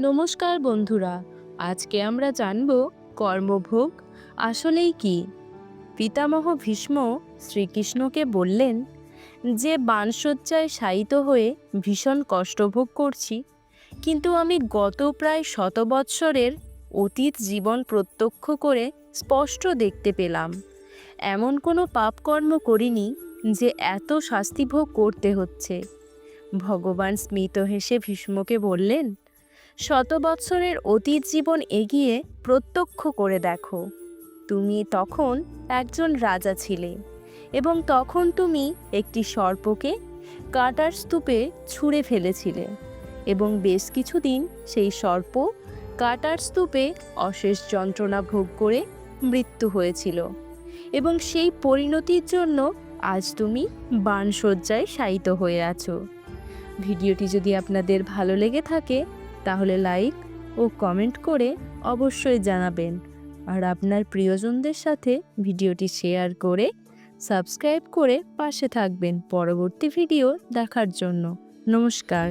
নমস্কার বন্ধুরা, আজকে আমরা জানব কর্মভোগ আসলেই কি। পিতামহ ভীষ্ম শ্রীকৃষ্ণকে বললেন যে বাণশয্যায় শায়িত হয়ে ভীষণ কষ্ট ভোগ করছি, কিন্তু আমি গত প্রায় 100 বৎসরের অতীত জীবন প্রত্যক্ষ করে স্পষ্ট দেখতে পেলাম এমন কোনো পাপকর্ম করিনি যে এত শাস্তি ভোগ করতে হচ্ছে। ভগবান স্মিত হেসে ভীষ্মকে বললেন, 100 বৎসরের অতীত জীবন এগিয়ে প্রত্যক্ষ করে দেখো। তুমি তখন একজন রাজা ছিলে এবং তখন তুমি একটি সর্পকে কাঁটার স্তূপে ছুঁড়ে ফেলেছিলে এবং বেশ কিছুদিন সেই সর্প কাঁটার স্তূপে অশেষ যন্ত্রণা ভোগ করে মৃত্যু হয়েছিল এবং সেই পরিণতির জন্য আজ তুমি বাণশয্যায় শায়িত হয়ে আছো। ভিডিওটি যদি আপনাদের ভালো লেগে থাকে তাহলে লাইক ও কমেন্ট করে অবশ্যই জানাবেন, আর আপনার প্রিয়জনদের সাথে ভিডিওটি শেয়ার করে সাবস্ক্রাইব করে পাশে থাকবেন পরবর্তী ভিডিও দেখার জন্য। নমস্কার।